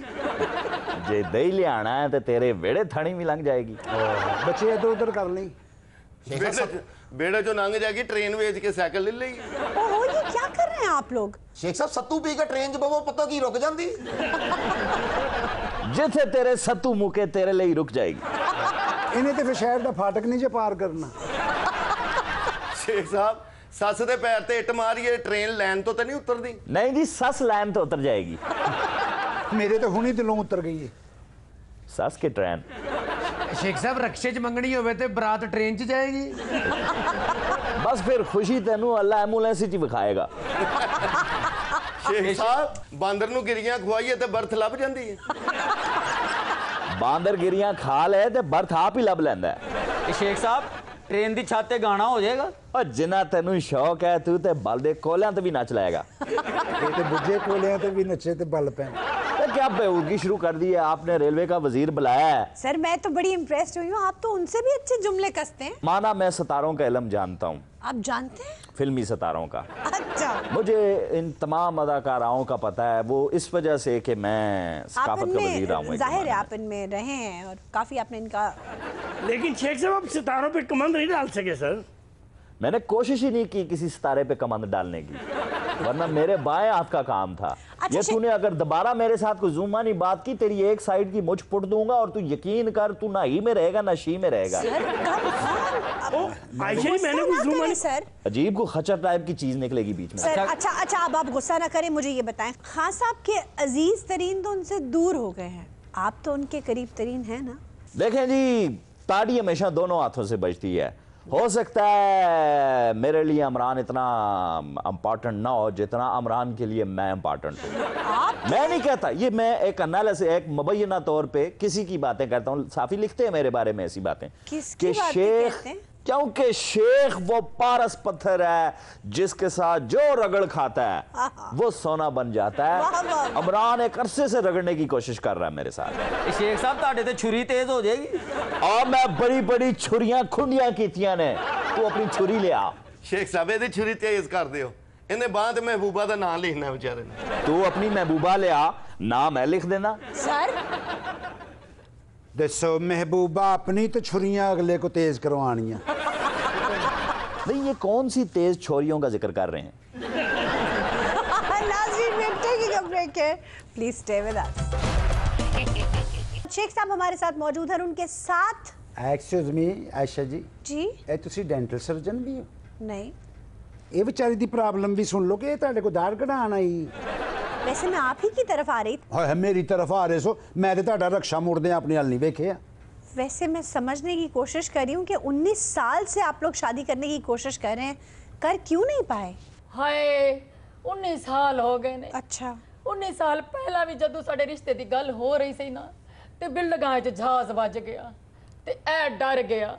जे दही ले आना है तो तेरे वेड़े थानी भी लंघ जाएगी। बच्चे इधर उधर कर ली, बेड़े जो लंघ जाएगी, ट्रेन बेच के साइकिल ले लेगी। ओहो, ये क्या कर रहे हैं आप लोग? शेख साहब, सत्तू पी के ट्रेन च बवो, पता की रुक जाती। जिथे तेरे सत्तू मुके तेरे लिए ही रुक जाएगी। इन्हें तो फिर शहर का फाटक नहीं जे पार करना। शेख साहब, सस दे पैर ते इट मारिए, ट्रेन लाइन तो नहीं उतरती? नहीं जी, सस लाइन तो उतर जाएगी। मेरे तो हुनी दिलों उतर गई है। सस के ट्रेन। शेख साहब, रक्शे च मंगनी होवे ते बरात ट्रेन च जाएगी? बस फिर खुशी तेनू अल्लाह एम्बुलेंस ही विखाएगा। शेख साहब, बांदर नू गिरियां खवाइए तो बर्थ लभ जाती है। बांदर गिरियां खा ले तो बर्थ आप ही लभ लैंदा है। शेख साहब, ट्रेन दी छत ते गाना हो जाएगा। और जिना तेनू शौक है, तू ते बल दे कोलियां ते भी नच लाएगा। ये तो बुझे कोलियां ते भी नचे ते बल पैन। तो क्या बेवकूफी शुरू कर दी है आपने? रेलवे का वजीर बुलाया है। सर, मैं तो बड़ी इम्प्रेस्ड हुई हूँ, आप तो उनसे भी अच्छे जुमले कसते हैं। माना मैं सितारों का इल्म जानता हूँ। आप जानते हैं? फिल्मी सितारों का। अच्छा। मुझे इन तमाम अदाकाराओं का पता है, वो इस वजह से कि मैं सकाफत का वजीर रहा हूँ। जाहिर है आप इनमें रहे हैं और काफी आपने इनका। लेकिन शेख साहब, आप सितारों पे कमंद नहीं डाल सके सर। मैंने कोशिश ही नहीं की किसी सितारे पे कमांड डालने की, वरना मेरे बाएं हाथ का काम था। अच्छा, ये तूने अगर दोबारा मेरे साथ कोई जुम्मानी बात की, तेरी एक साइड की मुझ पुट दूंगा और तू यकीन कर, तू ना ही में रहेगा ना शी में रहेगा। सर, अजीब को खच्चर टाइप की चीज निकलेगी बीच में। सर, अच्छा, अब आप गुस्सा ना करें, मुझे ये बताएं, खान साहब के अजीज तरीन तो उनसे दूर हो गए हैं, आप तो उनके करीब तरीन हैं ना? देखें जी, ताड़ी हमेशा दोनों हाथों से बजती है। हो सकता है मेरे लिए इमरान इतना इम्पोर्टेंट ना हो जितना इमरान के लिए मैं इम्पोर्टेंट हूँ। मैं नहीं कहता ये, मैं एक एनालिसिस, एक मुबैना तौर पे किसी की बातें करता हूँ। साफी लिखते हैं मेरे बारे में ऐसी बातें कि शेख, क्योंकि शेख वो पारस पत्थर है जिसके साथ जो रगड़ खाता है वो सोना बन जाता है। इमरान एक अरसे से रगड़ने की कोशिश कर रहा है मेरे साथ। शेख साहब, ताड़े ते छुरी तेज हो जाएगी। और मैं बड़ी बड़ी छुरियां खुंडियां कीतियां ने, तू अपनी छुरी ले आ। शेख साहब, ये छुरी तेज कर दियो, इन्हें बाद महबूबा का नाम लिखना बेचारे ने। तू अपनी महबूबा ले आ, नाम है लिख देना। सर, दसो महबूबा अपनी तो छुरियां अगले को तेज करवानियां। नहीं, ये कौन सी तेज छोरियों का जिक्र कर रहे हैं? Take care, please stay with us. Sheikh साहब हमारे साथ मौजूद हैं, उनके साथ एक्सक्यूज मी आयशा जी, जी ਇਹ ਤੁਸੀਂ ਡੈਂਟਲ ਸਰਜਨ ਵੀ ਹੋ? नहीं, ਇਹ ਵਿਚਾਰੀ ਦੀ ਪ੍ਰੋਬਲਮ ਵੀ ਸੁਣ ਲਓ ਕਿ ਇਹ ਤੁਹਾਡੇ ਕੋਲ ਦਾੜ ਕਢਾਉਣ ਆਈ। वैसे मैं आप ही की तरफ आ रही थी। ਹਾਏ ਮੇਰੀ ਤਰਫ ਆ ਰਹੇ ਸੋ, ਮੈਂ ਤੇ ਤੁਹਾਡਾ ਰਕਸ਼ਾ ਮੁੜਦੇ ਆਪਣੇ ਹਲ ਨਹੀਂ ਵੇਖਿਆ। वैसे मैं समझने की कोशिश कर रही हूँ कि 19 साल से आप लोग शादी करने की कोशिश कर रहे हैं, कर क्यों नहीं पाए? ਹਾਏ 19 ਸਾਲ ਹੋ ਗਏ ਨੇ। अच्छा 19 ਸਾਲ ਪਹਿਲਾਂ ਵੀ ਜਦੋਂ ਸਾਡੇ ਰਿਸ਼ਤੇ ਦੀ ਗੱਲ ਹੋ ਰਹੀ ਸੀ ਨਾ ਤੇ ਬਿਲਡਿੰਗਾਂ 'ਚ ਜਹਾਜ਼ ਵੱਜ ਗਿਆ ਤੇ ਐ ਡਰ ਗਿਆ।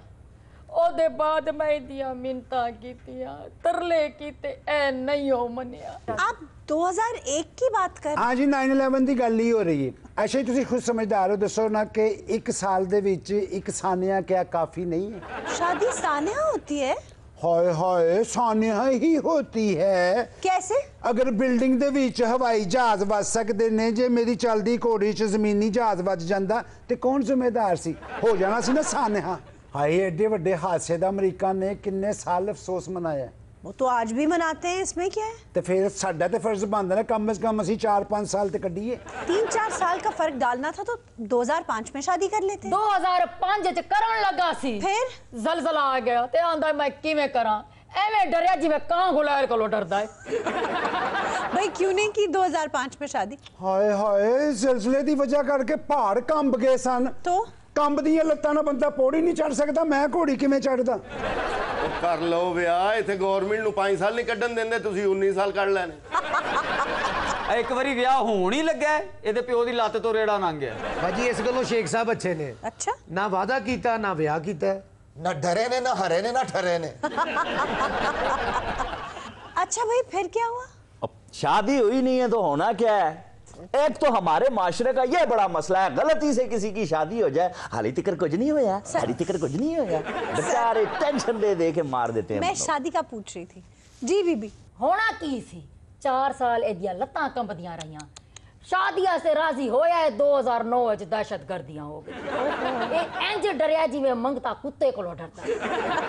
ਉਹਦੇ ਬਾਅਦ ਮੈਂ ਇਹਦੀਆਂ ਮਿੰਤਾਂ ਕੀਤੀਆਂ, ਤਰਲੇ ਕੀਤੇ, ਐ ਨਹੀਂ ਹੋ ਮੰਨਿਆ। आप 2001 की बात कर हाँ जी 9/11 ਦੀ ਗੱਲ ਹੀ ਹੋ ਰਹੀ ਹੈ। ਅੱਛਾ ਜੀ ਤੁਸੀਂ ਖੁਦ ਸਮਝਦਾਰ ਹੋ, ਦੱਸੋ ਨਾ ਕਿ 1 ਸਾਲ ਦੇ ਵਿੱਚ ਇੱਕ ਸਾਨਿਆ ਕਿਆ ਕਾਫੀ ਨਹੀਂ ਹੈ? शादी सानिया होती है? ਹਾਏ ਹਾਏ ਸਾਨਿਆ ਹੀ ਹੋਤੀ ਹੈ। कैसे? ਅਗਰ ਬਿਲਡਿੰਗ ਦੇ ਵਿੱਚ ਹਵਾਈ ਜਹਾਜ਼ ਵੱਜ ਸਕਦੇ ਨੇ, ਜੇ ਮੇਰੀ ਚੱਲਦੀ ਘੋੜੀ 'ਚ ਜ਼ਮੀਨੀ ਜਹਾਜ਼ ਵੱਜ ਜਾਂਦਾ ਤੇ ਕੌਣ ਜ਼ਿੰਮੇਦਾਰ ਸੀ? ਹੋ ਜਾਣਾ ਸੀ ਨਾ ਸਾਨਿਆ। ਹਾਏ ਐਡੇ ਵੱਡੇ ਹਾਦਸੇ ਦਾ ਅਮਰੀਕਾ ਨੇ ਕਿੰਨੇ ਸਾਲ ਅਫਸੋਸ ਮਨਾਇਆ। वो तो आज भी मनाते हैं, इसमें क्या है? ਤੇ ਫਿਰ ਸਾਡਾ ਤੇ ਫਰਜ਼ ਬਣਦਾ ਨਾ ਕਮ ਸੇ ਕਮ ਅਸੀਂ 4-5 ਸਾਲ ਤੇ ਕੱਢੀਏ। 3-4 साल का फर्क डालना था तो 2005 में शादी कर लेते। 2005 'ਚ ਕਰਨ ਲੱਗਾ ਸੀ, फिर ਜ਼ਲਜ਼ਲਾ ਆ ਗਿਆ ਤੇ ਆਂਦਾ ਮੈਂ ਕਿਵੇਂ ਕਰਾਂ, ਐਵੇਂ ਡਰਿਆ ਜਿਵੇਂ ਕਾਂ ਗੁਲਾਇਰ ਕੋਲੋਂ ਡਰਦਾ ਹੈ। भाई क्यों नहीं की 2005 में शादी? ਹਾਏ ਹਾਏ ਜ਼ਲਜ਼ਲੇ ਦੀ ਵਜ੍ਹਾ ਕਰਕੇ ਪਹਾੜ ਕੰਬ ਗਏ ਸਨ। तो ਕੰਬ ਦੀਆਂ ਲੱਤਾਂ ਨਾਲ ਬੰਦਾ ਪੌੜੀ ਨਹੀਂ ਚੜ ਸਕਦਾ, ਮੈਂ ਘੋੜੀ ਕਿਵੇਂ ਚੜਦਾ? ਉਹ ਕਰ ਲਓ ਵਿਆਹ, ਇੱਥੇ ਗਵਰਨਮੈਂਟ ਨੂੰ 5 ਸਾਲ ਨਹੀਂ ਕੱਢਣ ਦਿੰਦੇ, ਤੁਸੀਂ 19 ਸਾਲ ਕੱਢ ਲੈਣੇ। ਇੱਕ ਵਾਰੀ ਵਿਆਹ ਹੋਣ ਹੀ ਲੱਗਾ ਹੈ, ਇਹਦੇ ਪਿਓ ਦੀ ਲੱਤ ਤੋਂ ਰੇੜਾ ਲੰਘ ਗਿਆ। भाजी इस गलों शेख साहब अच्छे ने, अच्छा ना वादा कीता ना ब्याह कीता। ना डरे ने, ना हरे ने, ना ठरे ने। अच्छा भाई फिर क्या हुआ? अब शादी हुई नहीं है तो होना क्या है? एक तो हमारे माशरे का ये बड़ा मसला है, गलती से किसी की शादी हो जाए, हाली तिकर कुछ नहीं होया, हाली तिकर कुछ नहीं होया, बेचारे टेंशन दे के मार देते हैं। मैं शादी का पूछ रही थी। जी बीबी। ਹੋਣਾ ਕੀ ਸੀ? 4 ਸਾਲ ਇਹਦੀਆਂ ਲੱਤਾਂ ਕੰਬਦੀਆਂ ਰਹੀਆਂ। ਸ਼ਾਦੀਆਂ ਸੇ ਰਾਜ਼ੀ ਹੋਇਆ ਹੈ, 2009 ਵਿੱਚ ਦਹਿਸ਼ਤਗਰਦੀਆਂ ਹੋ ਗਈ। ਇਹ ਇੰਜ ਡਰਿਆ ਜਿਵੇਂ ਮੰਗਤਾ ਕੁੱਤੇ ਕੋਲੋਂ ਡਰਦਾ ਹੈ।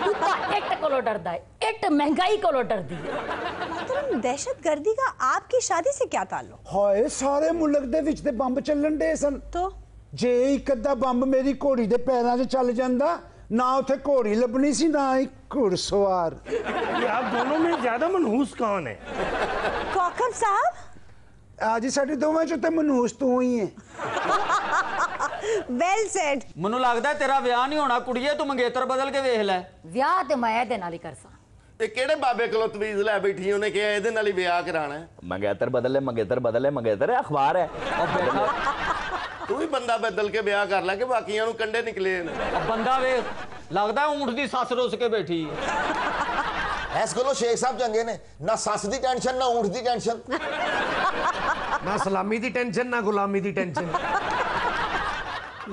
ਕੁੱਤਾ ਇੱਟ ਕੋਲੋਂ ਡਰਦਾ ਹੈ, ਇੱਟ ਮਹਿੰਗਾਈ ਕੋਲੋਂ ਡਰਦੀ ਹੈ। मोहतरम दहशतगर्दी का आपकी शादी से क्या ताल्लुक? ਹਾਏ ਸਾਰੇ ਮੁਲਕ ਦੇ ਵਿੱਚ ਤੇ ਬੰਬ ਚੱਲਣ ਦੇ ਸਨ। तो ਜੇ ਇੱਕ ਅੱਧਾ ਬੰਬ ਮੇਰੀ ਘੋੜੀ ਦੇ ਪੈਰਾਂ 'ਚ ਚੱਲ ਜਾਂਦਾ, ਨਾ ਉੱਥੇ ਘੋੜੀ ਲੱਭਣੀ ਸੀ ਨਾ ਹੀ ਘੁੜਸਵਾਰ। ये आप दोनों में ज्यादा मनहूस कौन है? कौकब साहब ਆ ਜੀ ਸਾਡੇ ਦੋਵਾਂ 'ਚ ਤੇ ਮਨਹੂਸ ਤੂੰ ਹੀ ਹੈ। Well said. ਮੈਨੂੰ ਲੱਗਦਾ ਤੇਰਾ ਵਿਆਹ ਨਹੀਂ ਹੋਣਾ ਕੁੜੀਏ, ਤੂੰ ਮੰਗੇਤਰ ਬਦਲ ਕੇ ਵੇਖ ਲੈ। ਵਿਆਹ ਤੇ ਮੈਂ ਇਹਦੇ ਨਾਲ ਹੀ ਕਰਸਾਂ। ਇਹ ਕਿਹੜੇ ਬਾਬੇ ਕੋਲੋਂ ਤਵੀਜ਼ ਲੈ ਬੈਠੀ, ਉਹਨੇ ਕਿਹਾ ਇਹਦੇ ਨਾਲ ਹੀ ਵਿਆਹ ਕਰਾਣਾ ਹੈ। मंगेतर बदले मंगेतर बदले, मंगेतर है अखबार है। ਉਹ ਬੈਠਾ ਤੂੰ ਵੀ ਬੰਦਾ ਬਦਲ ਕੇ ਵਿਆਹ ਕਰ ਲੈ ਕਿ ਬਾਕੀਆਂ ਨੂੰ ਕੰਡੇ ਨਿਕਲੇ ਨੇ। ਉਹ ਬੰਦਾ ਵੇਖ, ਲੱਗਦਾ ਊਂਠ ਦੀ ਸੱਸ ਰੁੱਸ ਕੇ ਬੈਠੀ ਹੈ। इस गलों शेख साहब चंगे ने, ना सस दी टेंशन ना ऊंट दी टेंशन। ना सलामी दी टेंशन ना गुलामी दी टेंशन।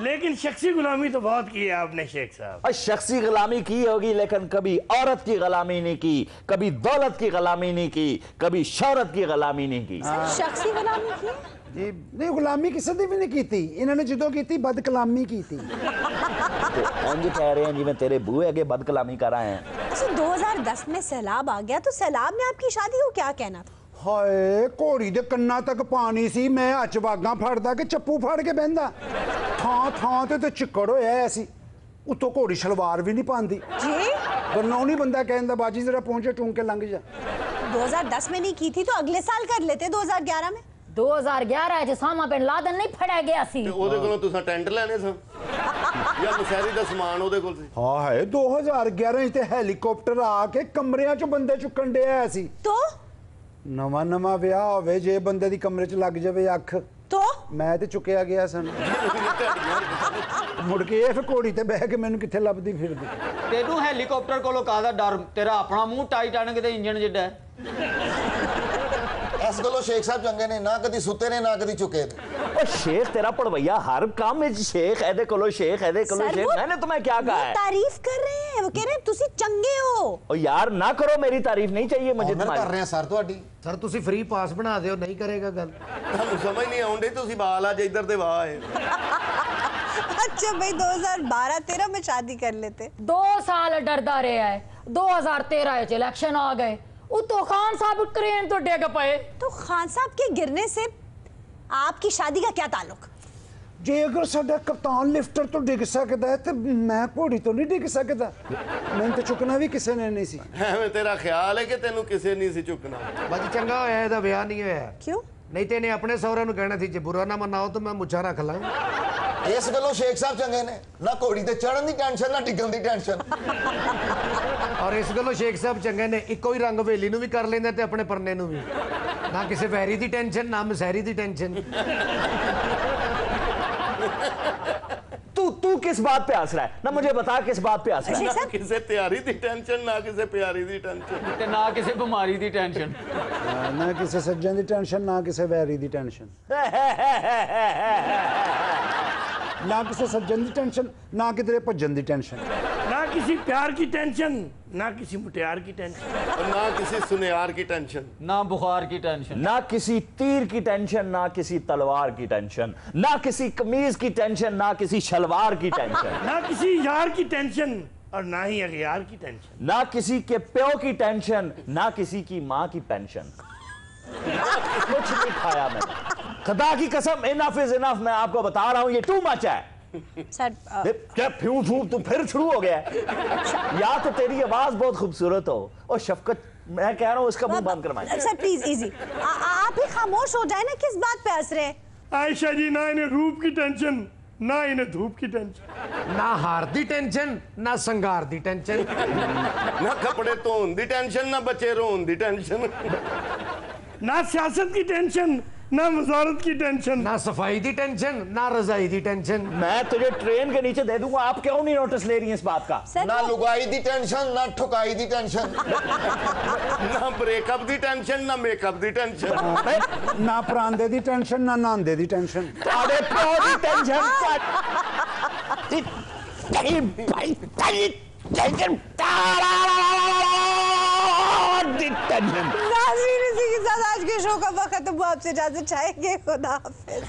लेकिन शख्सी गुलामी तो बहुत की है आपने शेख साहब। और शख्सी गुलामी की होगी लेकिन कभी औरत की गुलामी नहीं की, कभी दौलत की गुलामी नहीं की, कभी शौहरत की गुलामी नहीं की। शख्सी गुलामी की? ਜੀ ਨਹੀਂ ਗੁਲਾਮੀ ਕਿਸੇ ਦੀ ਵੀ ਨਹੀਂ ਕੀਤੀ, ਇਹਨਾਂ ਨੇ ਜਦੋਂ ਕੀਤੀ ਬਦਕਲਾਮੀ ਕੀਤੀ। तो इंज कह रहे हैं जिवें तेरे बूए अगे बदकलामी कर आए हैं। अच्छा 2010 में सैलाब आ गया, तो सैलाब में आपकी शादी को क्या कहना था? ਹਾਏ ਘੋੜੀ ਦੇ ਕੰਨਾਂ ਤੱਕ ਪਾਣੀ ਸੀ, ਮੈਂ ਹੱਥ ਵਾਗਾਂ ਫੜਦਾ ਕਿ ਚੱਪੂ ਫੜ ਕੇ ਬਹਿੰਦਾ। ਥਾਂ ਥਾਂ ਤੇ ਚਿੱਕੜ ਹੋਇਆ ਸੀ, ਉੱਤੋਂ ਘੋੜੀ ਸਲਵਾਰ ਵੀ ਨਹੀਂ ਪਾਉਂਦੀ। जी ਗੰਨੋਂ ਨਹੀਂ ਬੰਦਾ ਕਹਿੰਦਾ ਬਾਜੀ ਜਰਾ ਪਹੁੰਚੇ ਟੂੰਗ ਕੇ ਲੰਘ ਜਾ। 2010 में नहीं की थी तो अगले साल कर लेते 2011 में। 2011 'ਚ ਸਾਮਾ ਬਿਨ ਲਾਦਨ ਨਹੀਂ ਫੜਿਆ ਗਿਆ ਸੀ। ਤੇ ਉਹਦੇ ਕੋਲੋਂ ਤੁਸੀਂ ਟੈਂਟ ਲੈਣੇ ਸਨ ਜਾਂ ਮਸ਼ਹਰੀ ਦਾ ਸਮਾਨ ਉਹਦੇ ਕੋਲ ਸੀ। ਹਾਂ ਹੈ 2011 'ਚ ਤੇ ਹੈਲੀਕਾਪਟਰ ਆ ਕੇ ਕਮਰਿਆਂ 'ਚ ਬੰਦੇ ਚੁੱਕਣ ਡਿਆ ਸੀ। तो ਨਵਾਂ ਨਵਾਂ ਵਿਆਹ ਹੋਵੇ, ਜੇ ਬੰਦੇ ਦੀ ਕਮਰੇ 'ਚ ਲੱਗ ਜਾਵੇ ਅੱਖ, तो ਮੈਂ ਤੇ ਚੁੱਕਿਆ ਗਿਆ ਸਨ। ਮੁੜ ਕੇ ਇਹ ਫਿਰ ਘੋੜੀ ਤੇ ਬਹਿ ਕੇ ਮੈਨੂੰ ਕਿੱਥੇ ਲੱਭਦੀ ਫਿਰਦੀ। ਤੈਨੂੰ ਹੈਲੀਕਾਪਟਰ ਕੋਲੋਂ ਕਾਹਦਾ ਡਰ? ਤੇਰਾ ਆਪਣਾ ਮੂੰਹ ਟਾਈਟੈਨਿਕ ਦੇ ਇੰਜਨ ਜਿੱਡਾ ਹੈ। इस गलों शेख साहब चंगे ने, ना कदी सुते ने ना कदी चुके ने। और शेख तेरा पड़वैया हर काम में शेख ऐदे कोलो शेख ऐदे कोलो सर, शेख। वो- मैंने तुम्हें क्या कहा है? तारीफ कर रहे हैं, वो कह रहे हैं तुसी चंगे हो। और यार ना करो, मेरी तारीफ नहीं चाहिए मुझे ऑनर कर तुम्हारी। रहे हैं सर ਤੁਹਾਡੀ। सर तुसी फ्री पास बना दियो, नहीं करेगा गल। ਤੁਹਾਨੂੰ ਸਮਝ ਨਹੀਂ ਆਉਂਦੀ, ਤੁਸੀਂ ਬਾਲ ਅੱਜ ਇੱਧਰ ਦੇ ਵਾਹ ਹੈ। अच्छा भाई 2012-13 में शादी कर लेते। 2 ਸਾਲ ਡਰਦਾ ਰਿਹਾ ਹੈ। 2013 'ਚ ਇਲੈਕਸ਼ਨ ਆ ਗਏ, ਉਤੋਂ ਖਾਨ ਸਾਹਿਬ ਕ੍ਰੇਨ ਤੋਂ ਡਿੱਗ ਪਏ। तो खान साहब के गिरने से आपकी शादी का क्या ताल्लुक? जे अगर साडा कप्तान लिफ्टर तो डिग सकता है तो मैं घोड़ी तो नहीं डिग सकता। मैं तो चुकना भी किसी ने नहीं सी। ਐਵੇਂ ਤੇਰਾ ਖਿਆਲ ਹੈ ਕਿ ਤੈਨੂੰ ਕਿਸੇ ਨਹੀਂ ਸੀ ਚੁੱਕਣਾ। ਬਾਜੀ ਚੰਗਾ ਹੋਇਆ ਇਹਦਾ ਵਿਆਹ ਨਹੀਂ ਹੋਇਆ। क्यों? ਨਹੀਂ ਤੇ ਇਹਨੇ ਆਪਣੇ ਸਹੁਰੇ ਨੂੰ ਕਹਿਣਾ ਸੀ ਜੇ ਬੁਰਾ ਨਾ ਮਨਾਓ ਤਾਂ ਮੈਂ ਮੁੱਛਾਂ ਰੱਖ ਲਾਂ। ਇਸ ਗੱਲੋਂ ਸ਼ੇਖ ਸਾਹਿਬ ਚੰਗੇ ਨੇ ਨਾ ਘੋੜੀ ਤੇ ਚੜਨ ਦੀ ਟੈਨਸ਼ਨ ਨਾ ਡਿੱਗਣ ਦੀ ਟੈਨਸ਼ਨ। ਔਰ ਇਸ ਗੱਲੋਂ ਸ਼ੇਖ ਸਾਹਿਬ ਚੰਗੇ ਨੇ ਇੱਕੋ ਹੀ ਰੰਗ ਹਵੇਲੀ ਨੂੰ ਵੀ ਕਰ ਲੈਂਦਾ ਤੇ ਆਪਣੇ ਪਰਨੇ ਨੂੰ ਵੀ। ਨਾ ਕਿਸੇ ਵੈਰੀ ਦੀ ਟੈਨਸ਼ਨ ਨਾ ਮਸਹਿਰੀ ਦੀ ਟੈਨਸ਼ਨ। तू किस बात पे हंस रहा है ना, मुझे बता किस बात पे हंस रहा है। ਨਾ ਕਿਸੇ ਤਿਆਰੀ ਦੀ ਟੈਨਸ਼ਨ ਨਾ ਕਿਸੇ ਪਿਆਰੀ ਦੀ ਟੈਨਸ਼ਨ ਤੇ ਨਾ ਕਿਸੇ ਬਿਮਾਰੀ ਦੀ ਟੈਨਸ਼ਨ। ना किसी सज्जन की टेंशन ना किसी वैरी की टेंशन। ना किसी सज्जन की टेंशन ना किधरे भज्जन की टेंशन। ना किसी प्यार की टेंशन, ना किसी मुटियार की टेंशन, और ना किसी सुनियार की टेंशन, ना बुखार की टेंशन, ना किसी तीर की टेंशन, ना किसी तलवार की टेंशन, ना किसी कमीज की टेंशन, ना किसी शलवार की टेंशन, ना किसी यार की टेंशन और ना ही अगयार की टेंशन, ना किसी के प्यो की टेंशन, ना किसी की माँ की पेंशन। कुछ नहीं खाया मैंने, खुदा की कसम। इनफ इज इनफ, मैं आपको बता रहा हूं ये टू मच है। सर क्या फ्यू फ्यू तू फिर शुरू हो गया है? या तो तेरी आवाज बहुत खूबसूरत हो और शफकत, मैं कह रहा हूं इसका मुंह बंद करवाएं। सर प्लीज इजी, आप ही खामोश हो जाए ना, किस बात पे हंस रहे हैं? आयशा जी ना इन्हें रूप की टेंशन ना इन्हें धूप की टेंशन, ना हार दी टेंशन ना संगार दी टेंशन, ना कपड़े धोन दी टेंशन ना बच्चे रोन दी टेंशन, ना सियासत की टेंशन ना वजारत की टेंशन, ना सफाई दी टेंशन ना रजाई दी टेंशन। मैं तुझे ट्रेन के नीचे दे दूंगा, आप क्यों नहीं नोटिस ले रही हैं इस बात का? ना लुगाई दी टेंशन ना ठुकाई दी टेंशन, ना ब्रेकअप दी टेंशन ना मेकअप दी टेंशन, ना परांदे दी टेंशन ना नांदे दी टेंशन। अरे प्यो दी टेंशन नाज़रीन, इसी के साथ आज के शो का वक्त खत्म हुआ। आपसे इजाजत चाहेंगे। खुदा हाफिज।